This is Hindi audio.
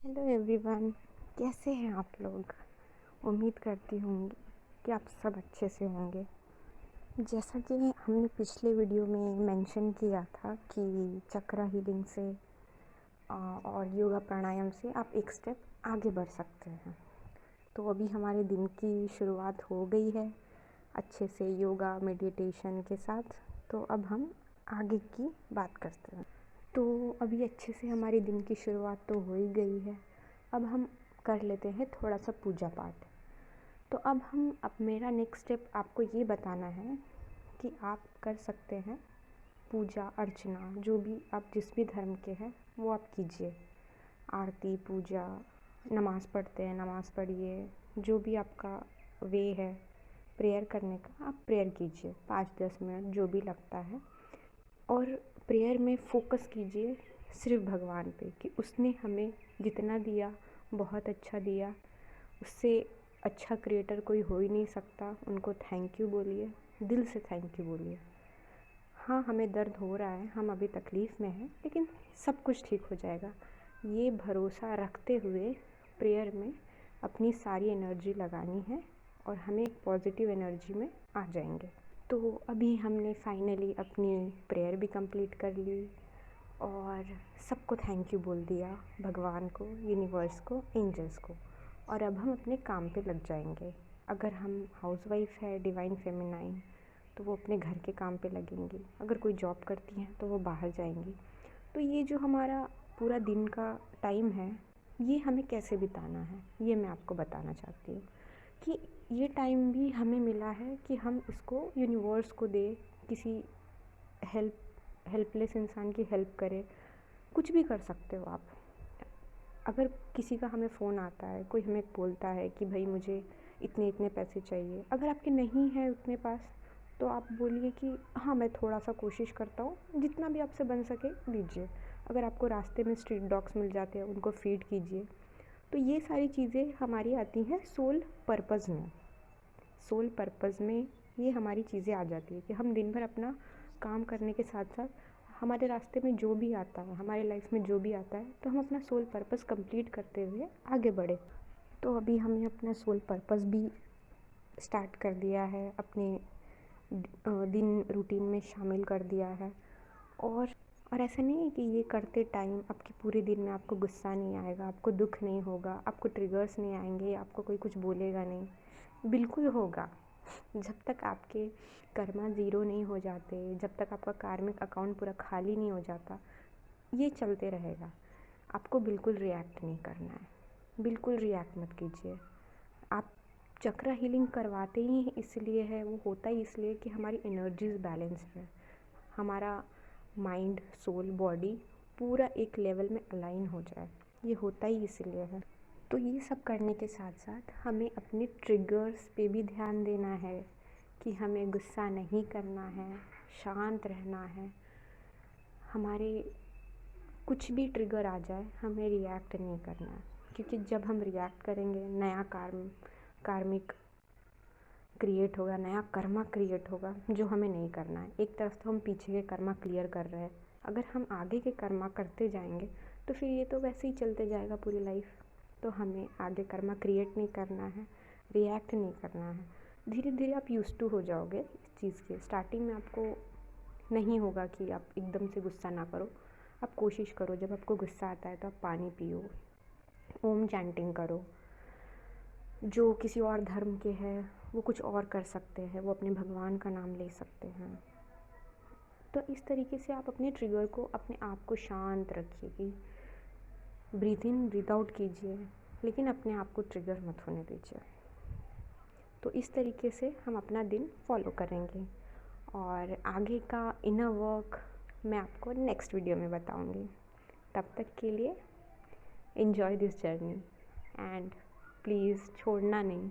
हेलो एवरीवन, कैसे हैं आप लोग। उम्मीद करती हूँ कि आप सब अच्छे से होंगे। जैसा कि हमने पिछले वीडियो में मेंशन किया था कि चक्रा हीलिंग से और योगा प्राणायाम से आप एक स्टेप आगे बढ़ सकते हैं। तो अभी हमारे दिन की शुरुआत हो गई है अच्छे से योगा मेडिटेशन के साथ। तो अब हम आगे की बात करते हैं। तो अभी अच्छे से हमारे दिन की शुरुआत तो हो ही गई है। अब हम कर लेते हैं थोड़ा सा पूजा पाठ। तो अब मेरा नेक्स्ट स्टेप आपको ये बताना है कि आप कर सकते हैं पूजा अर्चना, जो भी आप जिस भी धर्म के हैं वो आप कीजिए। आरती, पूजा, नमाज़ पढ़ते हैं नमाज़ पढ़िए, जो भी आपका वे है प्रेयर करने का आप प्रेयर कीजिए 5-10 मिनट जो भी लगता है। और प्रेयर में फ़ोकस कीजिए सिर्फ भगवान पे कि उसने हमें जितना दिया बहुत अच्छा दिया, उससे अच्छा क्रिएटर कोई हो ही नहीं सकता। उनको थैंक यू बोलिए, दिल से थैंक यू बोलिए। हाँ, हमें दर्द हो रहा है, हम अभी तकलीफ़ में हैं, लेकिन सब कुछ ठीक हो जाएगा। ये भरोसा रखते हुए प्रेयर में अपनी सारी एनर्जी लगानी है और हमें एक पॉजिटिव एनर्जी में आ जाएंगे। तो अभी हमने फाइनली अपनी प्रेयर भी कंप्लीट कर ली और सबको थैंक यू बोल दिया, भगवान को, यूनिवर्स को, एंजल्स को। और अब हम अपने काम पे लग जाएंगे। अगर हम हाउसवाइफ है डिवाइन फेमिनाइन तो वो अपने घर के काम पे लगेंगी। अगर कोई जॉब करती हैं तो वो बाहर जाएंगी। तो ये जो हमारा पूरा दिन का टाइम है ये हमें कैसे बिताना है ये मैं आपको बताना चाहती हूँ कि ये टाइम भी हमें मिला है कि हम इसको यूनिवर्स को दें, किसी हेल्पलेस इंसान की हेल्प करें। कुछ भी कर सकते हो आप। अगर किसी का हमें फ़ोन आता है, कोई हमें बोलता है कि भाई मुझे इतने इतने पैसे चाहिए, अगर आपके नहीं है उतने पास तो आप बोलिए कि हाँ मैं थोड़ा सा कोशिश करता हूँ, जितना भी आपसे बन सके दीजिए। अगर आपको रास्ते में स्ट्रीट डॉग्स मिल जाते हैं उनको फीड कीजिए। तो ये सारी चीज़ें हमारी आती हैं सोल पर्पज़ में। सोल पर्पज़ में ये हमारी चीज़ें आ जाती है कि हम दिन भर अपना काम करने के साथ साथ हमारे रास्ते में जो भी आता है, हमारे लाइफ में जो भी आता है, तो हम अपना सोल पर्पज़ कंप्लीट करते हुए आगे बढ़े। तो अभी हमने अपना सोल पर्पज़ भी स्टार्ट कर दिया है, अपने दिन रूटीन में शामिल कर दिया है। और ऐसा नहीं है कि ये करते टाइम आपके पूरे दिन में आपको गुस्सा नहीं आएगा, आपको दुख नहीं होगा, आपको ट्रिगर्स नहीं आएंगे, आपको कोई कुछ बोलेगा नहीं। बिल्कुल होगा। जब तक आपके कर्मा ज़ीरो नहीं हो जाते, जब तक आपका कार्मिक अकाउंट पूरा खाली नहीं हो जाता, ये चलते रहेगा। आपको बिल्कुल रिएक्ट नहीं करना है, बिल्कुल रिएक्ट मत कीजिए। आप चक्रा हीलिंग करवाते ही इसलिए है, वो होता ही इसलिए कि हमारी एनर्जीज़ बैलेंस है, हमारा माइंड सोल बॉडी पूरा एक लेवल में अलाइन हो जाए। ये होता ही इसलिए है। तो ये सब करने के साथ साथ हमें अपने ट्रिगर्स पे भी ध्यान देना है कि हमें गुस्सा नहीं करना है, शांत रहना है। हमारे कुछ भी ट्रिगर आ जाए हमें रिएक्ट नहीं करना है, क्योंकि जब हम रिएक्ट करेंगे नया कार्मिक क्रिएट होगा, नया कर्मा क्रिएट होगा जो हमें नहीं करना है। एक तरफ तो हम पीछे के कर्मा क्लियर कर रहे हैं, अगर हम आगे के कर्मा करते जाएंगे तो फिर ये तो वैसे ही चलते जाएगा पूरी लाइफ। तो हमें आगे कर्मा क्रिएट नहीं करना है, रिएक्ट नहीं करना है। धीरे धीरे आप यूज्ड टू हो जाओगे इस चीज़ के। स्टार्टिंग में आपको नहीं होगा कि आप एकदम से गुस्सा ना करो। आप कोशिश करो, जब आपको गुस्सा आता है तो आप पानी पियो, ओम चैंटिंग करो। जो किसी और धर्म के हैं वो कुछ और कर सकते हैं, वो अपने भगवान का नाम ले सकते हैं। तो इस तरीके से आप अपने ट्रिगर को, अपने आप को शांत रखिए कि ब्रीथ इन ब्रीथ आउट कीजिए, लेकिन अपने आप को ट्रिगर मत होने दीजिए। तो इस तरीके से हम अपना दिन फॉलो करेंगे और आगे का इनर वर्क मैं आपको नेक्स्ट वीडियो में बताऊंगी। तब तक के लिए enjoy this journey and please छोड़ना नहीं।